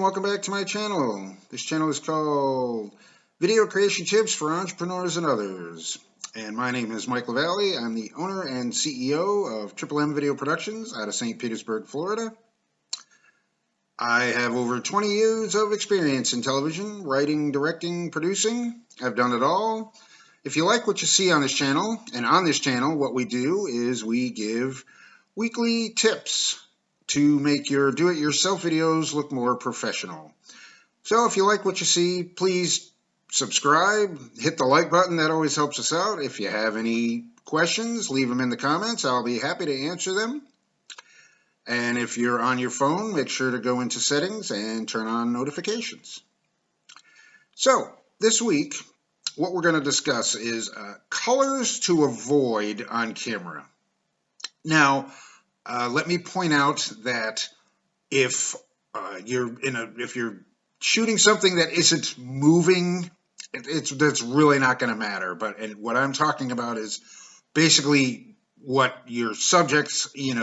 welcome back to my channel. This channel is called Video Creation Tips for Entrepreneurs and Others. And my name is Mike LaValle. I'm the owner and CEO of Triple M Video Productions out of St. Petersburg, Florida. I have over 20 years of experience in television, writing, directing, producing. I've done it all. If you like what you see on this channel, and on this channel, what we do is we give weekly tips to make your do-it-yourself videos look more professional. So if you like what you see, please subscribe, hit the like button. That always helps us out. If you have any questions, leave them in the comments. I'll be happy to answer them. And if you're on your phone, make sure to go into settings and turn on notifications. So this week, what we're going to discuss is colors to avoid on camera. Now, let me point out that if you're shooting something that isn't moving, that's really not going to matter. But what I'm talking about is basically what your subjects, in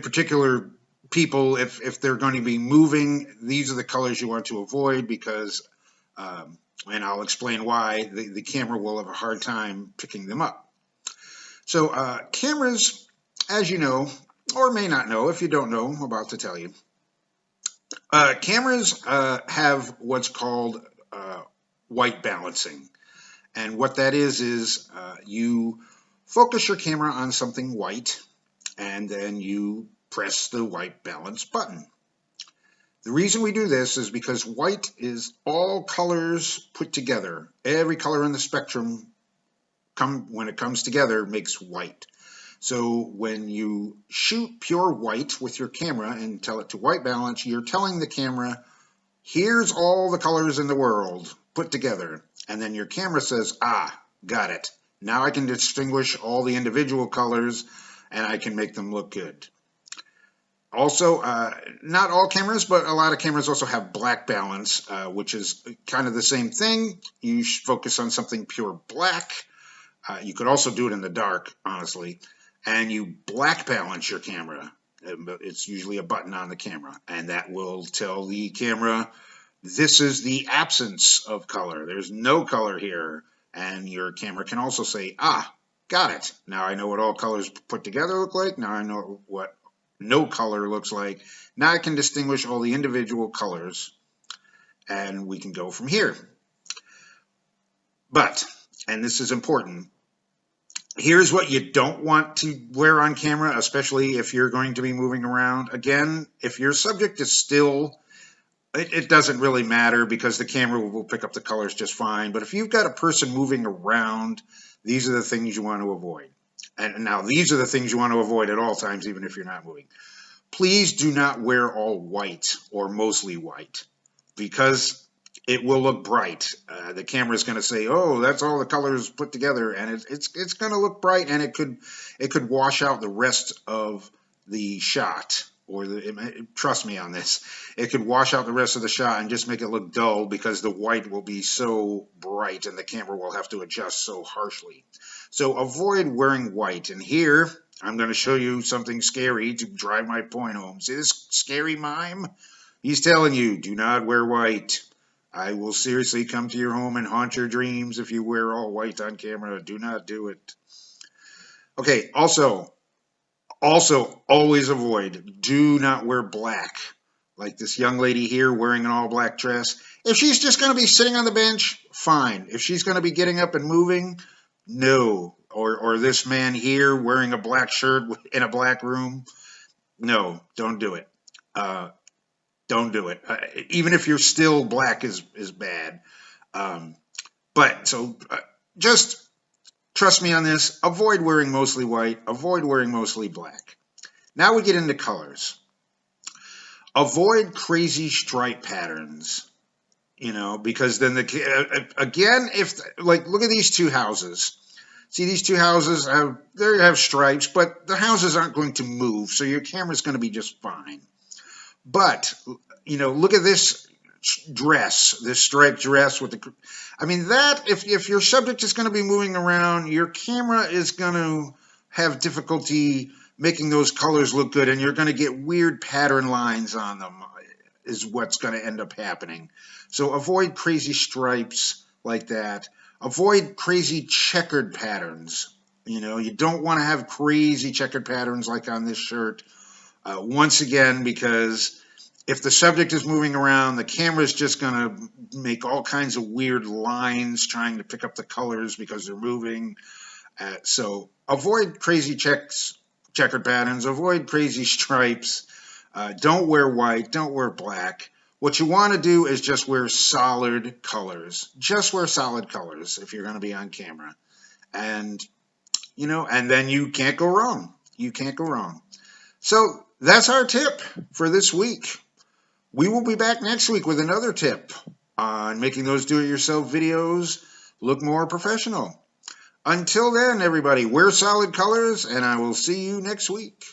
particular people, if they're going to be moving, these are the colors you want to avoid because, and I'll explain why, the camera will have a hard time picking them up. So cameras, as you know, or may not know, if you don't know, I'm about to tell you. Cameras have what's called white balancing. And what that is you focus your camera on something white, and then you press the white balance button. The reason we do this is because white is all colors put together. Every color in the spectrum, when it comes together, makes white. So when you shoot pure white with your camera and tell it to white balance, you're telling the camera, here's all the colors in the world put together. And then your camera says, got it. Now I can distinguish all the individual colors and I can make them look good. Also, not all cameras, but a lot of cameras also have black balance, which is kind of the same thing. You should focus on something pure black. You could also do it in the dark, honestly. And you black balance your camera. It's usually a button on the camera, and that will tell the camera, this is the absence of color. There's no color here. And your camera can also say, got it. Now I know what all colors put together look like. Now I know what no color looks like. Now I can distinguish all the individual colors, and we can go from here. But, and this is important, here's what you don't want to wear on camera, especially if you're going to be moving around. Again, if your subject is still, it doesn't really matter because the camera will pick up the colors just fine. But if you've got a person moving around, these are the things you want to avoid. And now these are the things you want to avoid at all times, even if you're not moving. Please do not wear all white or mostly white because it will look bright. The camera is going to say, "Oh, that's all the colors put together," and it's going to look bright, and it could wash out the rest of the shot. Or trust me on this, it could wash out the rest of the shot and just make it look dull because the white will be so bright, and the camera will have to adjust so harshly. So avoid wearing white. And here I'm going to show you something scary to drive my point home. See this scary mime? He's telling you, do not wear white. I will seriously come to your home and haunt your dreams if you wear all white on camera. Do not do it. Okay, also always avoid, do not wear black. Like this young lady here wearing an all black dress. If she's just going to be sitting on the bench, fine. If she's going to be getting up and moving, no. Or this man here wearing a black shirt in a black room, no, don't do it. Don't do it. Even if you're still black is bad. Just trust me on this. Avoid wearing mostly white. Avoid wearing mostly black. Now we get into colors. Avoid crazy stripe patterns. Because then again, look at these two houses. See, these two houses have stripes, but the houses aren't going to move, so your camera's going to be just fine. But, look at this dress, this striped dress with if your subject is going to be moving around, your camera is going to have difficulty making those colors look good, and you're going to get weird pattern lines on them. is what's going to end up happening. So avoid crazy stripes like that. Avoid crazy checkered patterns. You don't want to have crazy checkered patterns like on this shirt. Once again, because if the subject is moving around, the camera is just going to make all kinds of weird lines trying to pick up the colors because they're moving. So avoid crazy checkered patterns, avoid crazy stripes. Don't wear white, don't wear black. What you want to do is just wear solid colors. Just wear solid colors if you're going to be on camera. And, and then you can't go wrong. You can't go wrong. So that's our tip for this week. We will be back next week with another tip on making those do-it-yourself videos look more professional. Until then, everybody, wear solid colors, and I will see you next week.